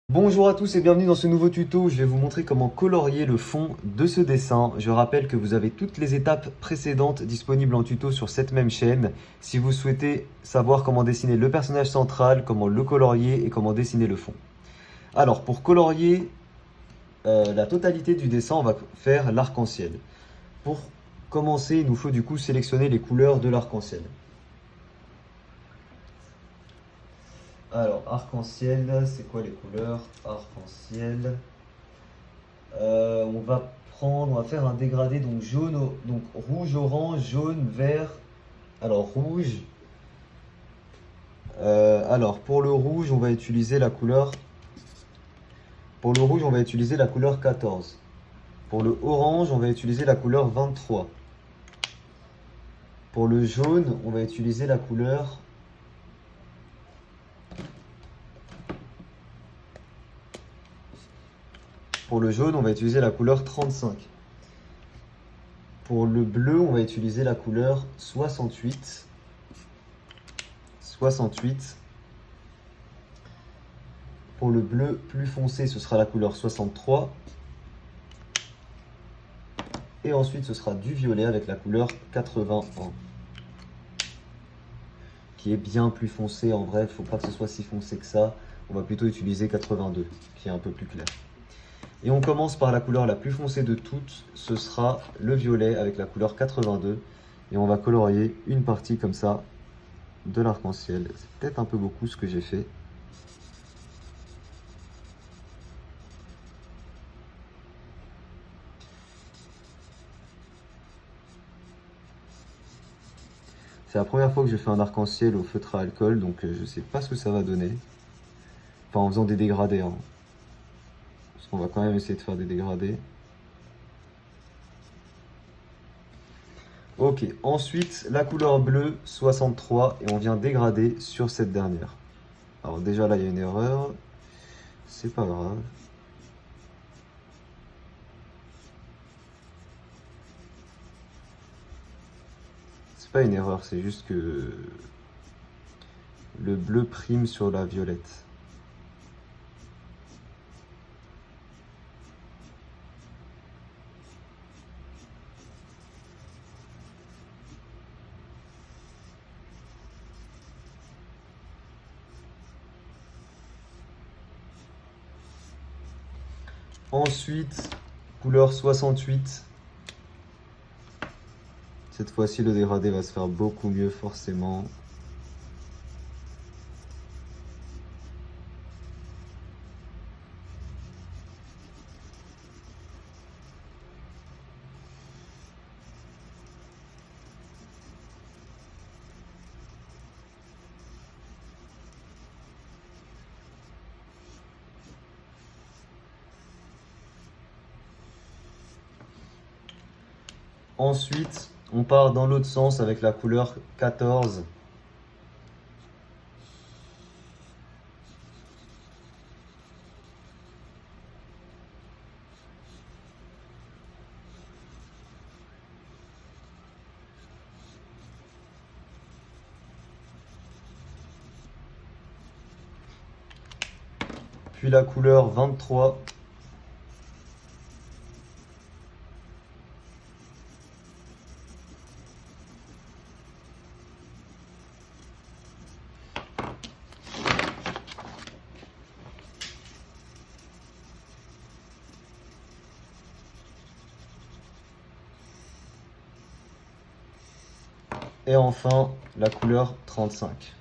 Bonjour à tous et bienvenue dans ce nouveau tuto où je vais vous montrer comment colorier le fond de ce dessin. Je rappelle que vous avez toutes les étapes précédentes disponibles en tuto sur cette même chaîne. Si vous souhaitez savoir comment dessiner le personnage central, comment le colorier et comment dessiner le fond. Alors pour colorier la totalité du dessin, on va faire l'arc-en-ciel. Pour commencer, il nous faut du coup sélectionner les couleurs de l'arc-en-ciel. Alors, arc-en-ciel, c'est quoi les couleurs? Arc-en-ciel. On va faire un dégradé donc donc rouge, orange, jaune, vert. Alors rouge. Alors pour le rouge, on va utiliser la couleur. Pour le rouge, on va utiliser la couleur 14. Pour le orange, on va utiliser la couleur 23. Pour le jaune, on va utiliser la couleur. Pour le jaune, on va utiliser la couleur 35. Pour le bleu, on va utiliser la couleur 68. 68. Pour le bleu plus foncé, ce sera la couleur 63. Et ensuite, ce sera du violet avec la couleur 81. Qui est bien plus foncé. En vrai, il ne faut pas que ce soit si foncé que ça. On va plutôt utiliser 82, qui est un peu plus clair. Et on commence par la couleur la plus foncée de toutes. Ce sera le violet avec la couleur 82. Et on va colorier une partie comme ça de l'arc-en-ciel. C'est peut-être un peu beaucoup ce que j'ai fait. C'est la première fois que je fais un arc-en-ciel au feutre à alcool, donc je ne sais pas ce que ça va donner. Enfin, en faisant des dégradés, hein. Parce qu'on va quand même essayer de faire des dégradés. Ok, ensuite la couleur bleue 63 et on vient dégrader sur cette dernière. Alors déjà là il y a une erreur, c'est pas grave. C'est pas une erreur, c'est juste que le bleu prime sur la violette. Ensuite, couleur 68. Cette fois-ci, le dégradé va se faire beaucoup mieux forcément. Ensuite, on part dans l'autre sens avec la couleur 14. Puis la couleur 23. Et enfin, la couleur 35.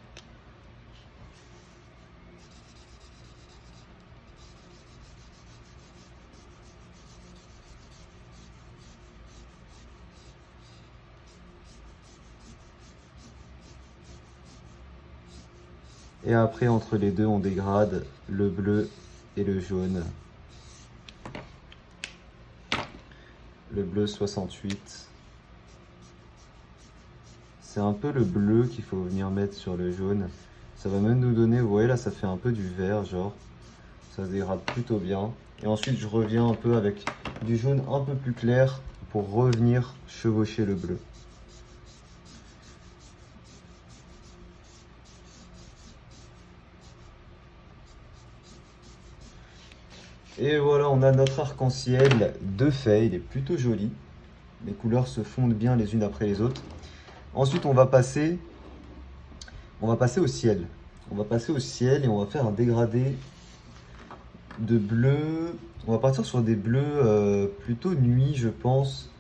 Et après, entre les deux, on dégrade le bleu et le jaune. Le bleu 68. C'est un peu le bleu qu'il faut venir mettre sur le jaune. Ça va même nous donner, vous voyez là, ça fait un peu du vert, genre. Ça se dégrade plutôt bien. Et ensuite, je reviens un peu avec du jaune un peu plus clair pour revenir chevaucher le bleu. Et voilà, on a notre arc-en-ciel de fait, il est plutôt joli. Les couleurs se fondent bien les unes après les autres. Ensuite, on va passer au ciel. On va passer au ciel et on va faire un dégradé de bleu. On va partir sur des bleus plutôt nuit, je pense.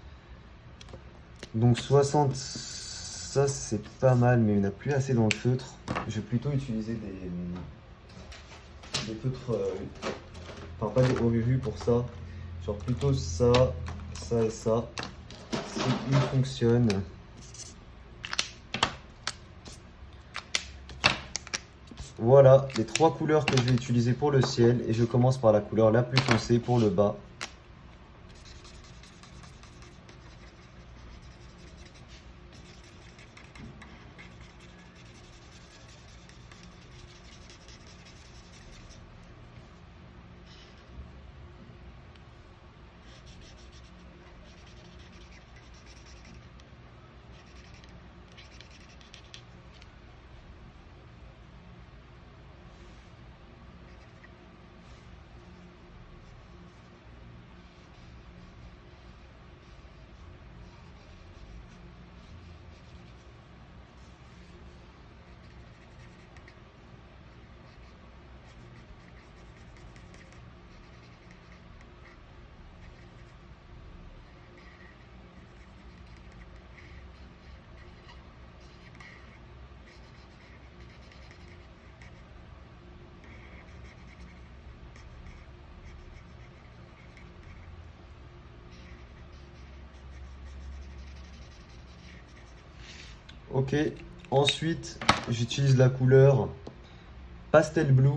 Donc 60, ça c'est pas mal, mais il n'y en a plus assez dans le feutre. Je vais plutôt utiliser des feutres, enfin pas des OVU pour ça. Genre plutôt ça, ça et ça. Il fonctionne. Voilà les trois couleurs que je vais utiliser pour le ciel et je commence par la couleur la plus foncée pour le bas. Ok, ensuite j'utilise la couleur Pastel Blue.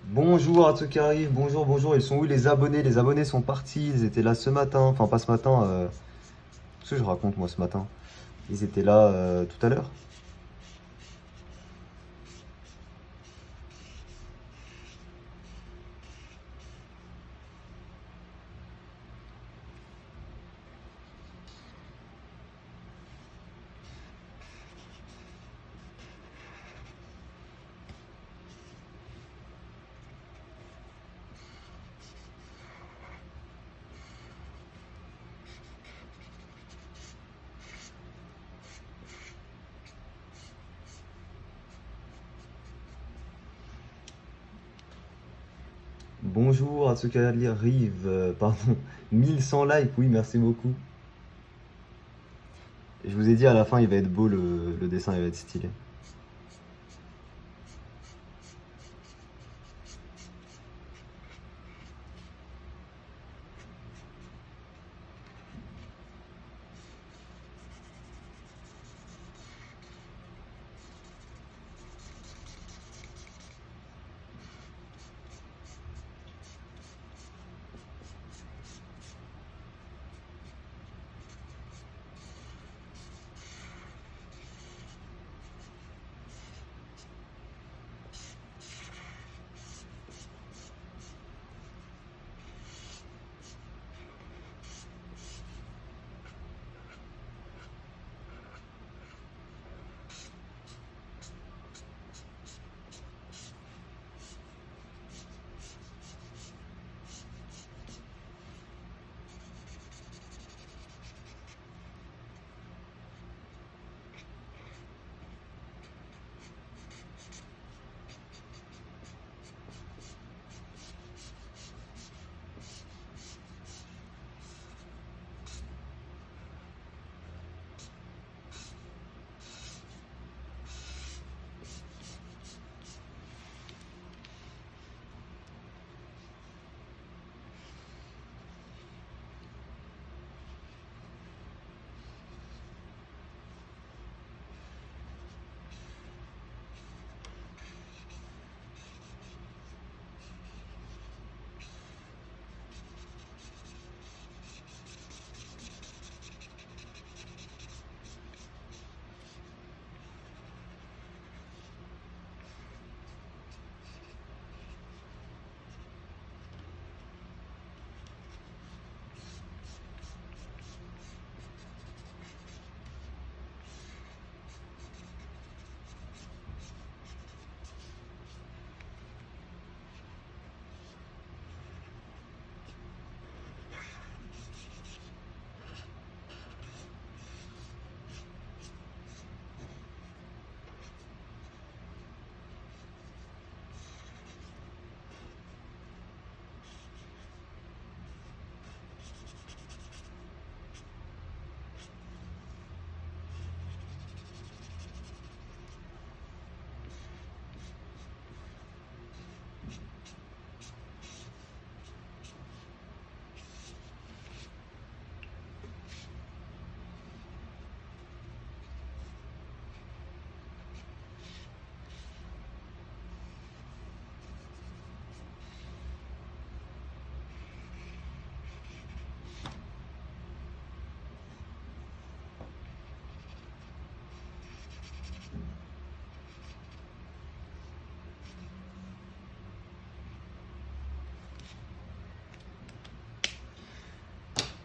Bonjour à ceux qui arrivent, bonjour, bonjour, ils sont où les abonnés? Les abonnés sont partis, ils étaient là ce matin, enfin pas ce matin, qu'est-ce que je raconte moi ce matin? Ils étaient là tout à l'heure. Bonjour à ceux qui arrivent, pardon, 1100 likes, oui merci beaucoup. Et je vous ai dit à la fin il va être beau le dessin, il va être stylé.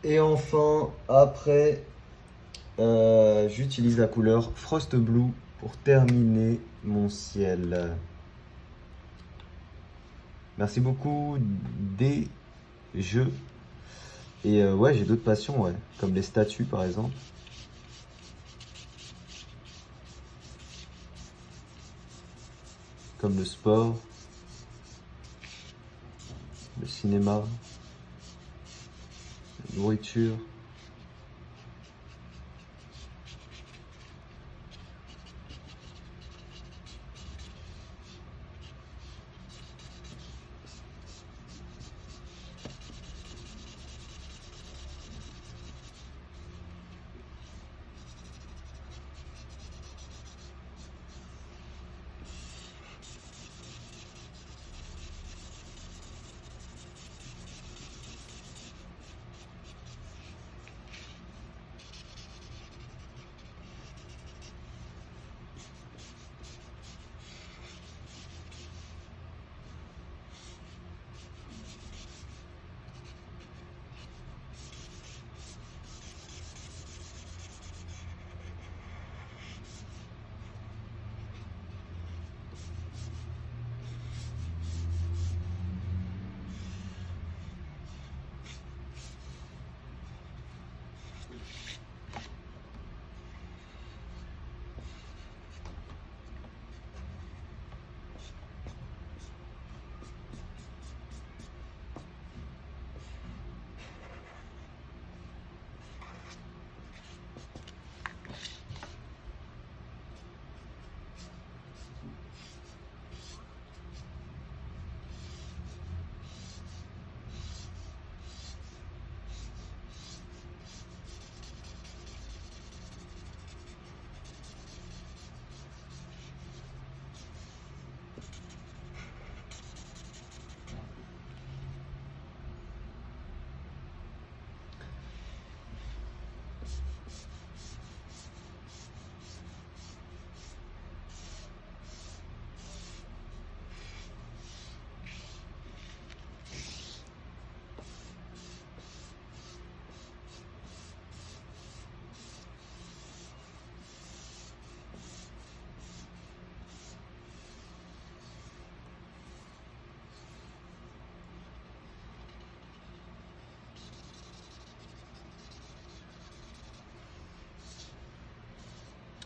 Et enfin, après, j'utilise la couleur Frost Blue pour terminer mon ciel. Merci beaucoup des jeux. Et ouais, j'ai d'autres passions, ouais, comme les statues par exemple. Comme le sport, le cinéma, la nourriture.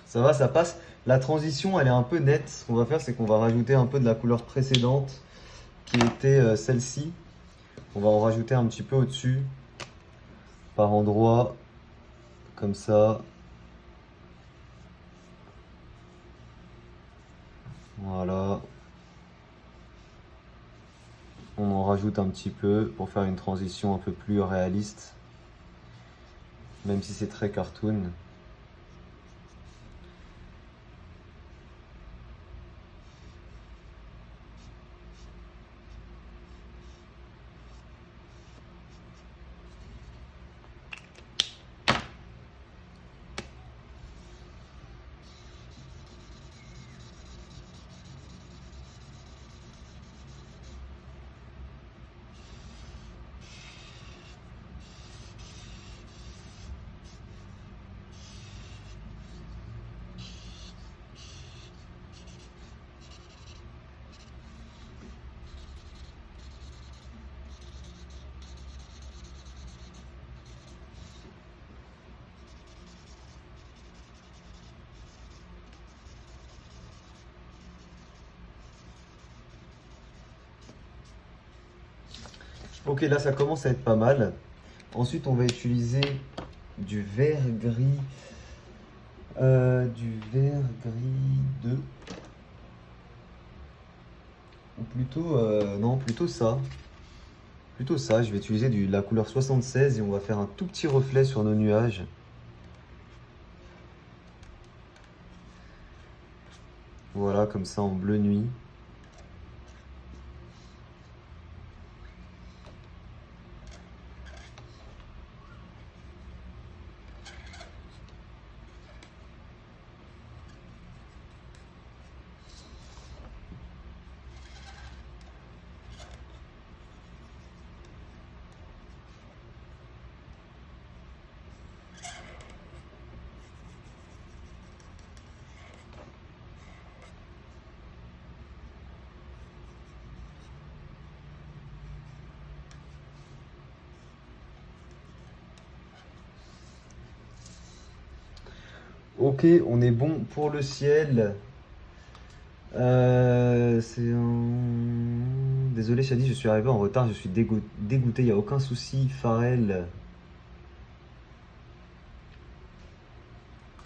Ça va, ça passe. La transition, elle est un peu nette. Ce qu'on va faire, c'est qu'on va rajouter un peu de la couleur précédente, qui était celle-ci. On va en rajouter un petit peu au-dessus, par endroits, comme ça. Voilà. On en rajoute un petit peu pour faire une transition un peu plus réaliste, même si c'est très cartoon. Ok, là ça commence à être pas mal. Ensuite, on va utiliser du vert gris. Du vert gris 2. Ou plutôt, non, plutôt ça. Plutôt ça, je vais utiliser la couleur 76 et on va faire un tout petit reflet sur nos nuages. Voilà, comme ça en bleu nuit. Ok, on est bon pour le ciel. C'est un... Désolé Shadi, je suis arrivé en retard, je suis dégoûté, il n'y a aucun souci, Pharrell.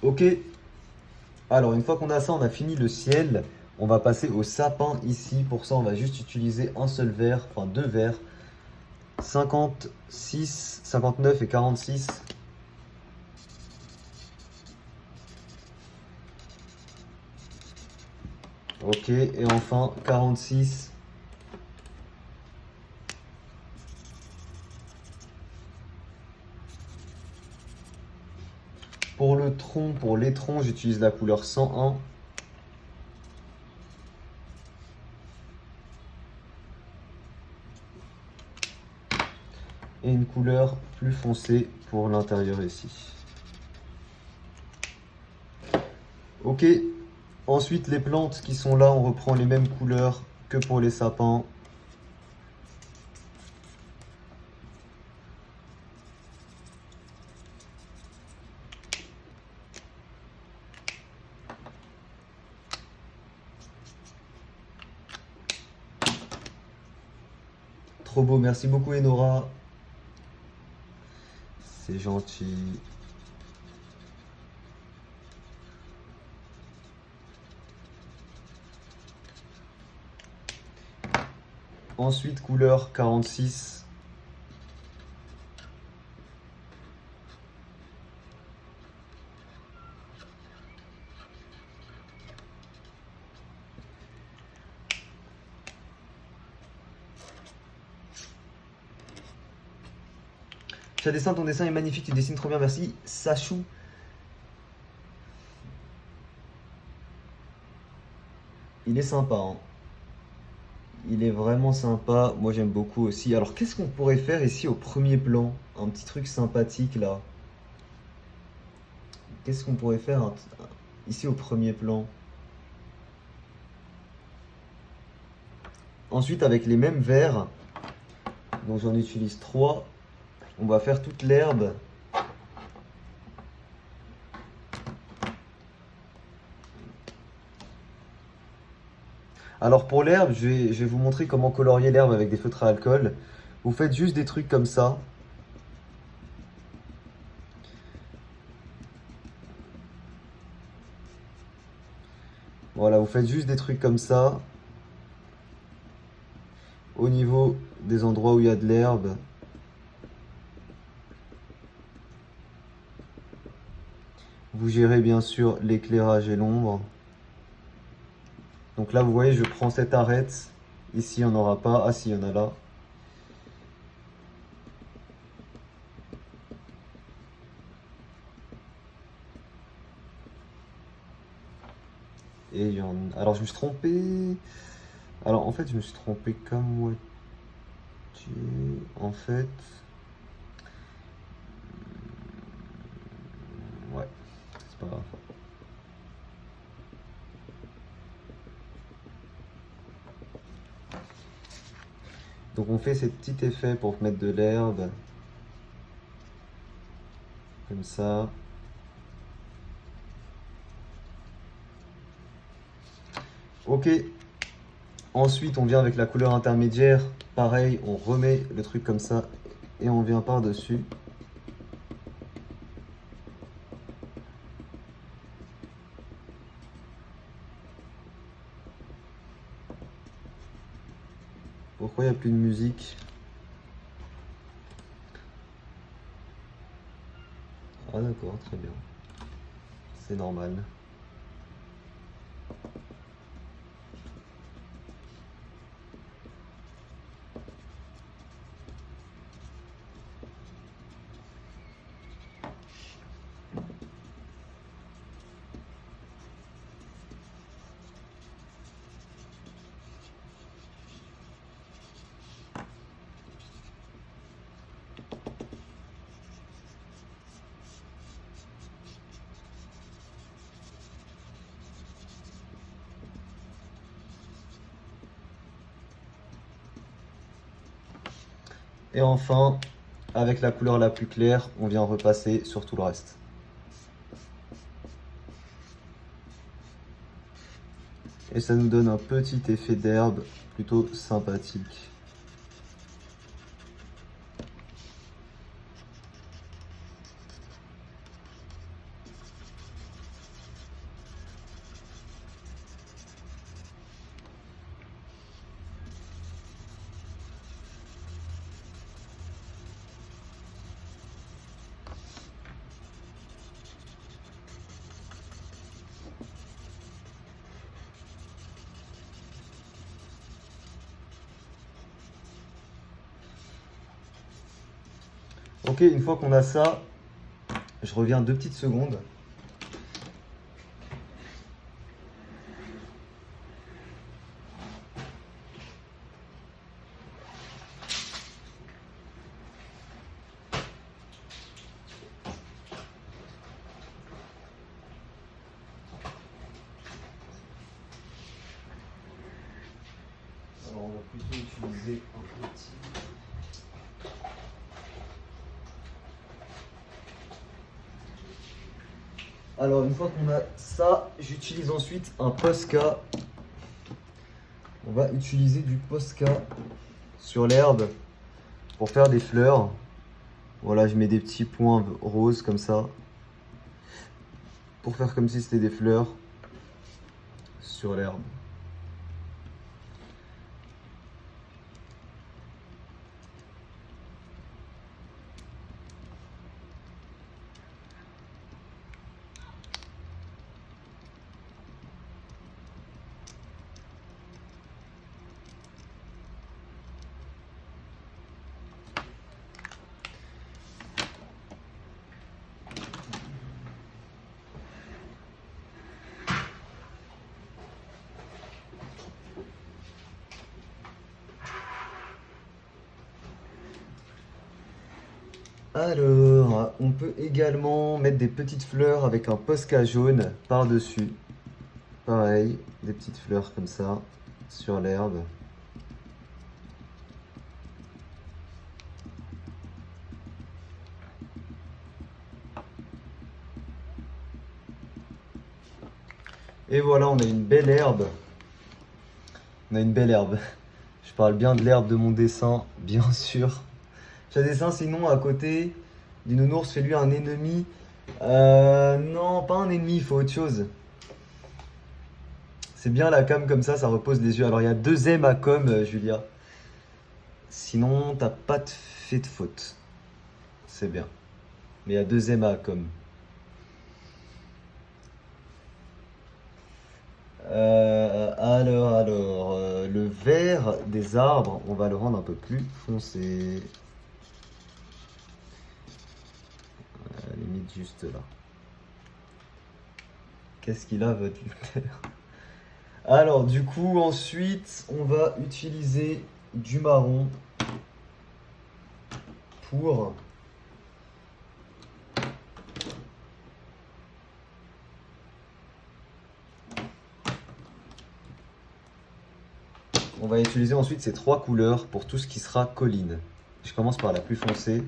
Ok, alors une fois qu'on a ça, on a fini le ciel. On va passer au sapin ici. Pour ça, on va juste utiliser un seul verre, enfin deux verres. 56, 59 et 46. Ok, et enfin 46. Pour le tronc, pour l'étron, j'utilise la couleur 101. Et une couleur plus foncée pour l'intérieur ici. Ok, ensuite les plantes qui sont là, on reprend les mêmes couleurs que pour les sapins. Trop beau, merci beaucoup Enora. C'est gentil. Ensuite, couleur 46. Chadessin, ton dessin est magnifique, tu dessines trop bien, merci. Sachou. Il est sympa, hein. Il est vraiment sympa, moi j'aime beaucoup aussi. Alors qu'est-ce qu'on pourrait faire ici au premier plan? Un petit truc sympathique là. Qu'est-ce qu'on pourrait faire ici au premier plan? Ensuite avec les mêmes verres, donc j'en utilise 3. On va faire toute l'herbe. Alors pour l'herbe, je vais vous montrer comment colorier l'herbe avec des feutres à alcool. Vous faites juste des trucs comme ça. Voilà, vous faites juste des trucs comme ça. Au niveau des endroits où il y a de l'herbe. Vous gérez bien sûr l'éclairage et l'ombre. Donc là, vous voyez, je prends cette arête. Ici, il n'y en aura pas. Ah si, il y en a là. Et il y en... Alors, je me suis trompé. Alors, en fait, je me suis trompé qu'à moitié. En fait... Ouais, c'est pas grave. Donc on fait ces petits effets pour mettre de l'herbe. Comme ça. Ok. Ensuite on vient avec la couleur intermédiaire. Pareil, on remet le truc comme ça. Et on vient par-dessus. Pourquoi il n'y a plus de musique? Ah d'accord, très bien. C'est normal. Et enfin, avec la couleur la plus claire, on vient repasser sur tout le reste. Et ça nous donne un petit effet d'herbe plutôt sympathique. Ok, une fois qu'on a ça, je reviens 2 petites secondes. Alors on va plutôt utiliser un petit... Alors une fois qu'on a ça, j'utilise ensuite un Posca. On va utiliser du Posca sur l'herbe pour faire des fleurs. Voilà, je mets des petits points roses comme ça pour faire comme si c'était des fleurs sur l'herbe. Alors, on peut également mettre des petites fleurs avec un Posca jaune par-dessus. Pareil, des petites fleurs comme ça sur l'herbe. Et voilà, on a une belle herbe. On a une belle herbe. Je parle bien de l'herbe de mon dessin, bien sûr. J'ai un dessin sinon à côté du nounours, fait lui un ennemi. Non, pas un ennemi, il faut autre chose. C'est bien la com comme ça repose les yeux. Alors il y a 2 M à com, Julia. Sinon, t'as pas fait de faute. C'est bien. Mais il y a 2 M à com. Le vert des arbres, on va le rendre un peu plus foncé. À la limite juste là. Qu'est-ce qu'il a, votre Luther? Alors, du coup, ensuite, on va utiliser du marron pour on va utiliser ensuite ces 3 couleurs pour tout ce qui sera colline. Je commence par la plus foncée.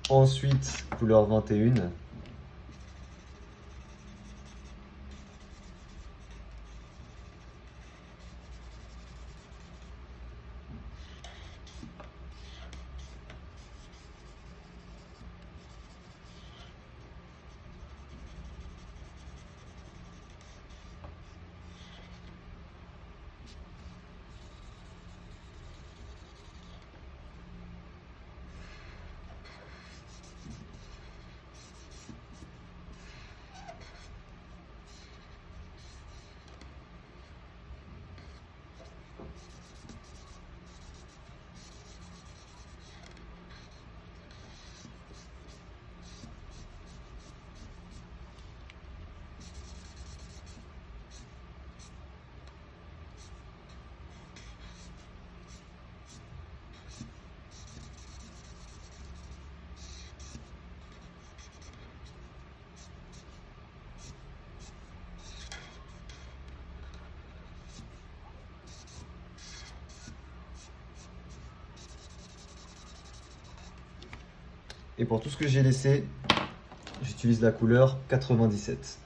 Ensuite, couleur 21. Et pour tout ce que j'ai laissé, j'utilise la couleur 97.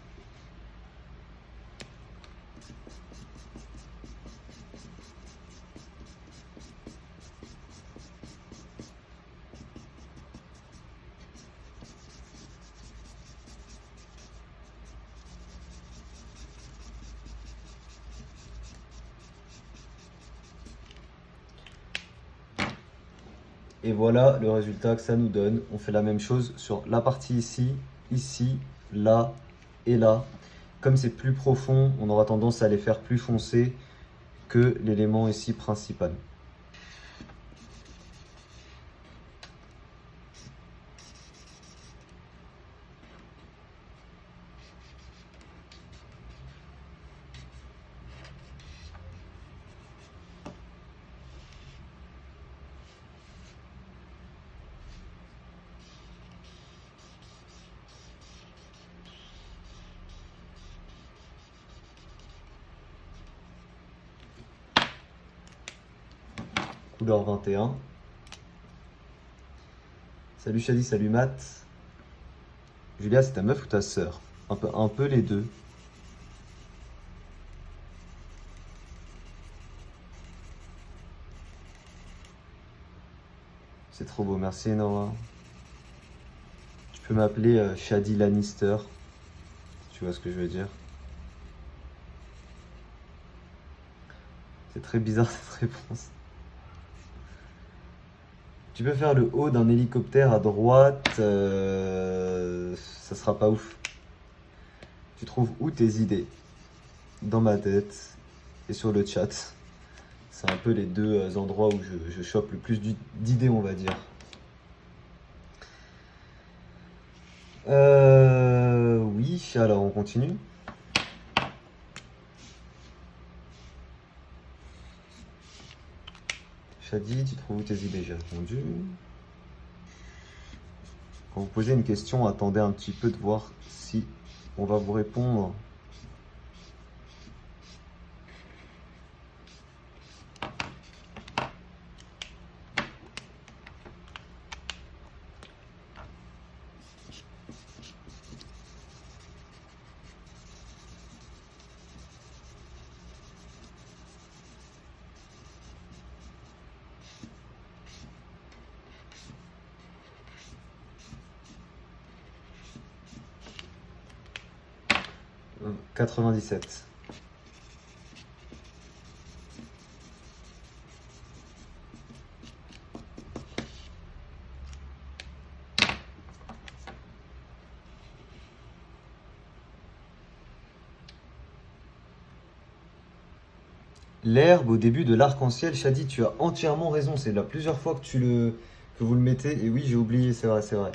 Et voilà le résultat que ça nous donne. On fait la même chose sur la partie ici, ici, là et là. Comme c'est plus profond, on aura tendance à les faire plus foncés que l'élément ici principal. Couleur 21. Salut Shadi, salut Matt. Julia, c'est ta meuf ou ta sœur? Un peu les deux. C'est trop beau, merci Nora. Tu peux m'appeler Shadi Lannister, si tu vois ce que je veux dire. C'est très bizarre cette réponse. Tu peux faire le haut d'un hélicoptère à droite, ça sera pas ouf. Tu trouves où tes idées? Dans ma tête et sur le chat. C'est un peu les deux endroits où je chope le plus d'idées, on va dire. Oui, alors on continue. Shadi, tu trouves où tes idées? J'ai répondu. Quand vous posez une question, attendez un petit peu de voir si on va vous répondre. « 97. L'herbe au début de l'arc-en-ciel, Shadi, tu as entièrement raison. C'est là plusieurs fois que vous le mettez. Et oui, j'ai oublié, c'est vrai, c'est vrai.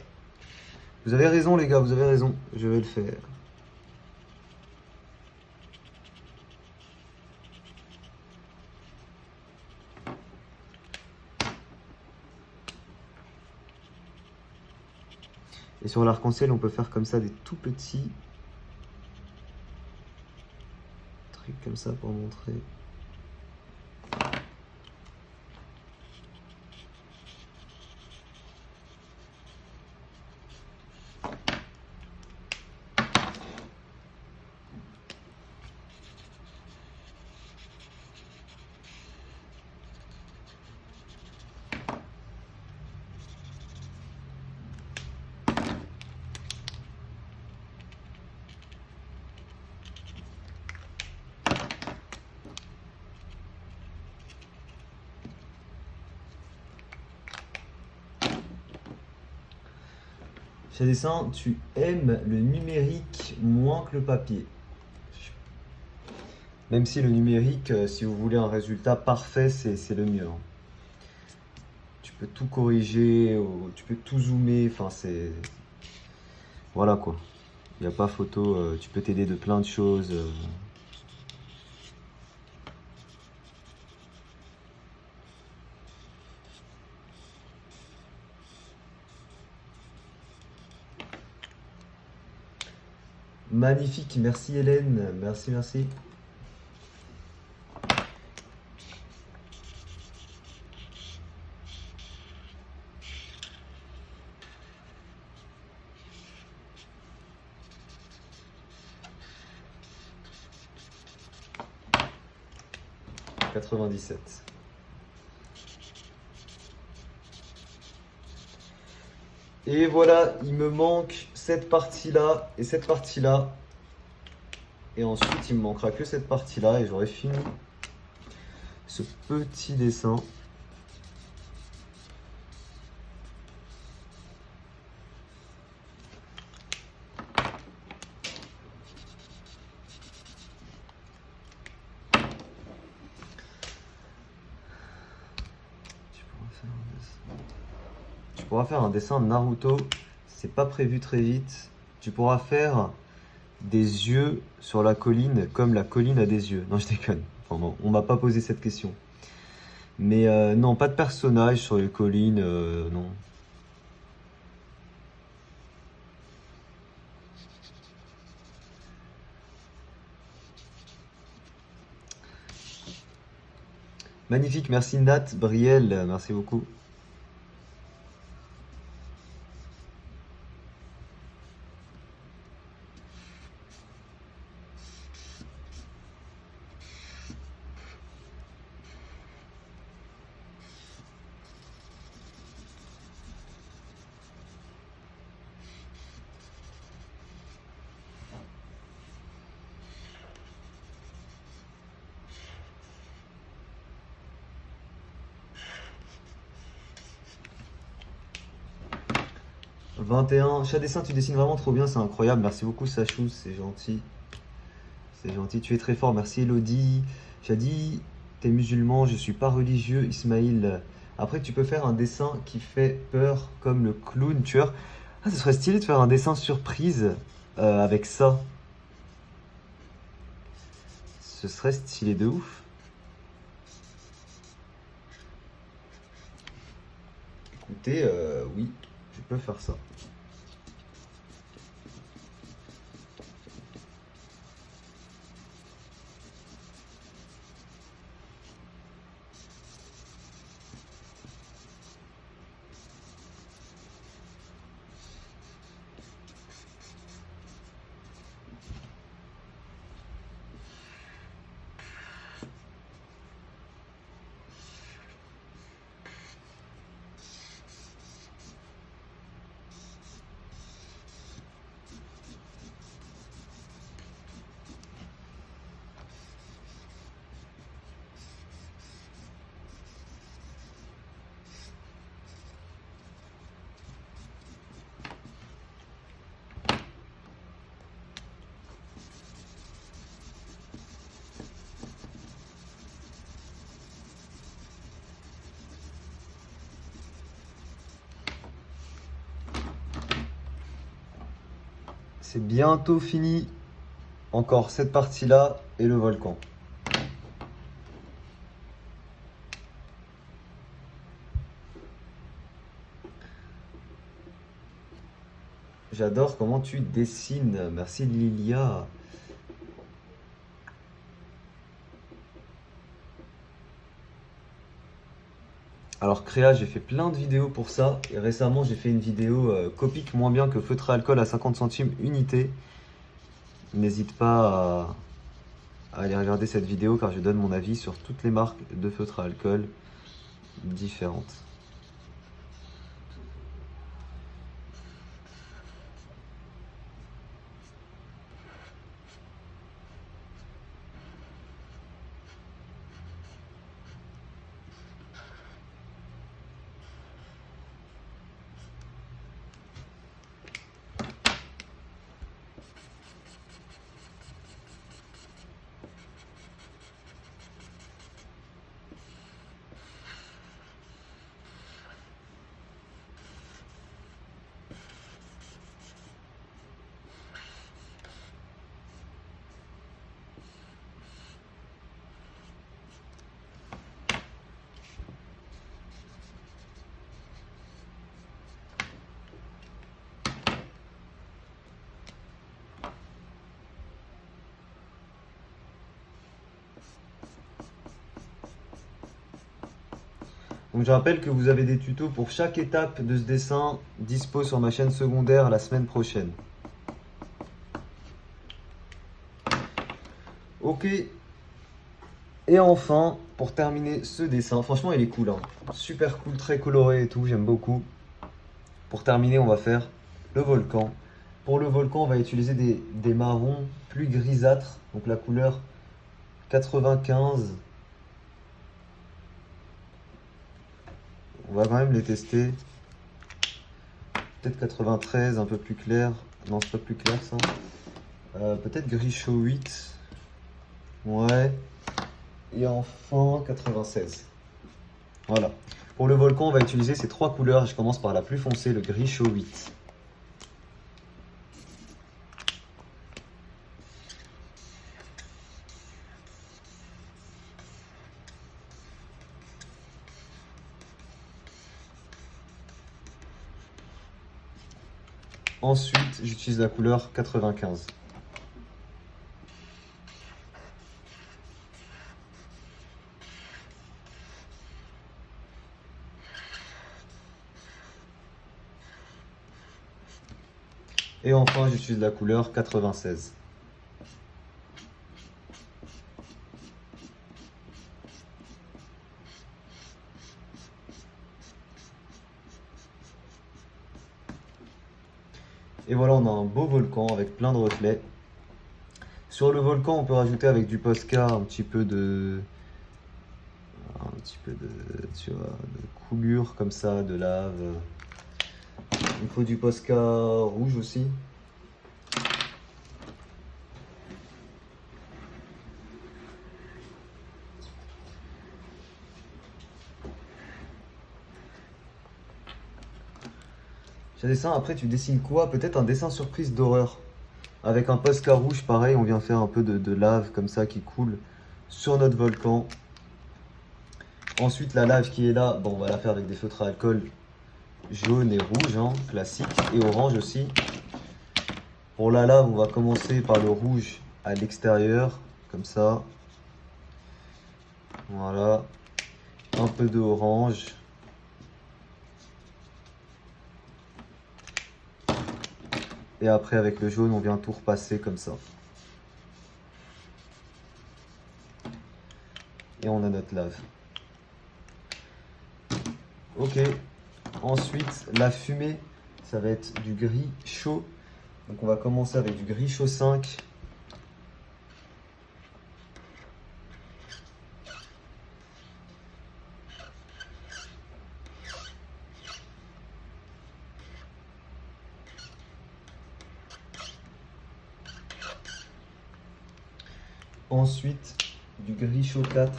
Vous avez raison, les gars, vous avez raison. Je vais le faire. Et sur l'arc-en-ciel, on peut faire comme ça des tout petits trucs comme ça pour montrer. Dessin, tu aimes le numérique moins que le papier. Même si le numérique, si vous voulez un résultat parfait, c'est le mieux. Hein. Tu peux tout corriger, tu peux tout zoomer, enfin c'est... Voilà quoi. Il n'y a pas photo, tu peux t'aider de plein de choses. Magnifique, merci Hélène, merci, merci. 97. Et voilà, il me manque cette partie-là et cette partie-là. Et ensuite, il me manquera que cette partie-là et j'aurai fini ce petit dessin. Tu pourras faire un dessin de Naruto, c'est pas prévu très vite. Tu pourras faire des yeux sur la colline comme la colline a des yeux. Non, je déconne. Enfin, bon, on m'a pas posé cette question. Mais non, pas de personnage sur les collines, non. Magnifique, merci Nat, Brielle, merci beaucoup. « 21. Chat dessin, tu dessines vraiment trop bien, c'est incroyable. Merci beaucoup, Sachou, c'est gentil. C'est gentil, tu es très fort. Merci, Elodie. Jadi, t'es musulman, je suis pas religieux. Ismaïl. Après, tu peux faire un dessin qui fait peur, comme le clown tueur. Ah, ce serait stylé de faire un dessin surprise avec ça. Ce serait stylé de ouf. Écoutez, oui, je peux faire ça. C'est bientôt fini. Encore cette partie-là et le volcan. J'adore comment tu dessines. Merci Lilia. Alors Créa, j'ai fait plein de vidéos pour ça. Et récemment, j'ai fait une vidéo Copic moins bien que feutre à alcool à 50 centimes unité. N'hésite pas à aller regarder cette vidéo car je donne mon avis sur toutes les marques de feutre à alcool différentes. Donc je rappelle que vous avez des tutos pour chaque étape de ce dessin dispo sur ma chaîne secondaire la semaine prochaine. Ok. Et enfin, pour terminer ce dessin, franchement il est cool, hein. Super cool, très coloré et tout, j'aime beaucoup. Pour terminer, on va faire le volcan. Pour le volcan, on va utiliser des marrons plus grisâtres, donc la couleur 95. On va quand même les tester. Peut-être 93, un peu plus clair. Non, c'est pas plus clair ça. Peut-être gris chaud 8. Ouais. Et enfin 96. Voilà. Pour le volcan, on va utiliser ces trois couleurs. Je commence par la plus foncée, le gris chaud 8. Ensuite, j'utilise la couleur 95. Et enfin, j'utilise la couleur 96. Et voilà, on a un beau volcan avec plein de reflets. Sur le volcan, on peut rajouter avec du Posca tu vois, de coulure comme ça, de lave. Il faut du Posca rouge aussi. J'ai un dessin, après tu dessines quoi? Peut-être un dessin surprise d'horreur. Avec un Posca rouge, pareil, on vient faire un peu de lave comme ça qui coule sur notre volcan. Ensuite, la lave qui est là, bon, on va la faire avec des feutres à alcool jaune et rouge, hein, classique, et orange aussi. Pour la lave, on va commencer par le rouge à l'extérieur, comme ça. Voilà. Un peu de orange. Et après, avec le jaune, on vient tout repasser comme ça. Et on a notre lave. Ok. Ensuite, la fumée, ça va être du gris chaud. Donc on va commencer avec du gris chaud 5. Ensuite, du gris chaud 4.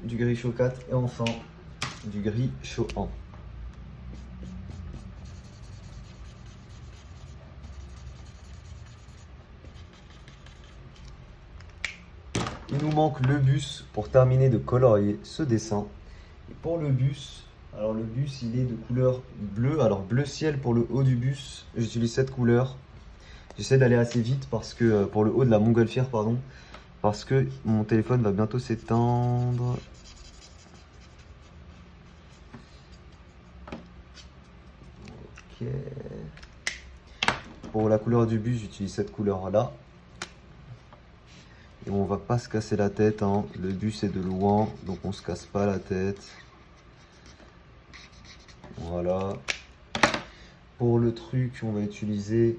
Du gris chaud 4 et enfin du gris chaud 1. Il nous manque le bus pour terminer de colorier ce dessin. Et pour le bus, alors le bus il est de couleur bleue. Alors bleu ciel pour le haut du bus, j'utilise cette couleur. J'essaie d'aller assez vite parce que pour le haut de la montgolfière, pardon, parce que mon téléphone va bientôt s'éteindre. Ok. Pour la couleur du bus, j'utilise cette couleur là. Et on va pas se casser la tête, hein. Le bus est de loin, donc on se casse pas la tête. Voilà. Pour le truc, on va utiliser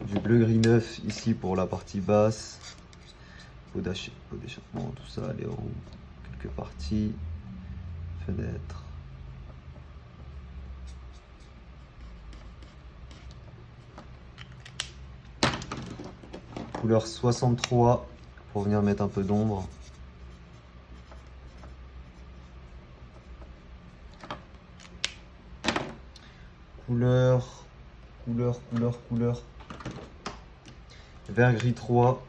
du bleu gris neuf ici pour la partie basse. Pot d'échappement, tout ça, les roues, quelques parties, fenêtre. Couleur 63 pour venir mettre un peu d'ombre. Couleur. Vert gris 3.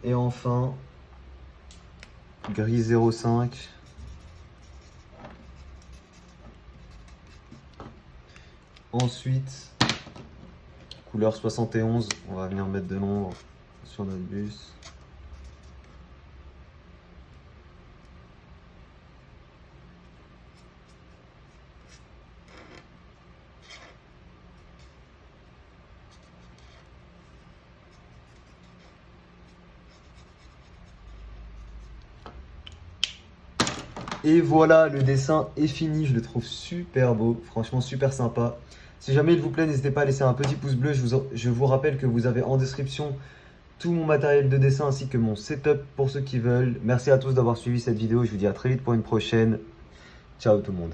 Et enfin, gris 05. Ensuite, couleur 71, on va venir mettre de l'ombre sur notre bus. Et voilà, le dessin est fini, je le trouve super beau, franchement super sympa. Si jamais il vous plaît, n'hésitez pas à laisser un petit pouce bleu. Je vous rappelle que vous avez en description tout mon matériel de dessin ainsi que mon setup pour ceux qui veulent. Merci à tous d'avoir suivi cette vidéo, je vous dis à très vite pour une prochaine. Ciao tout le monde.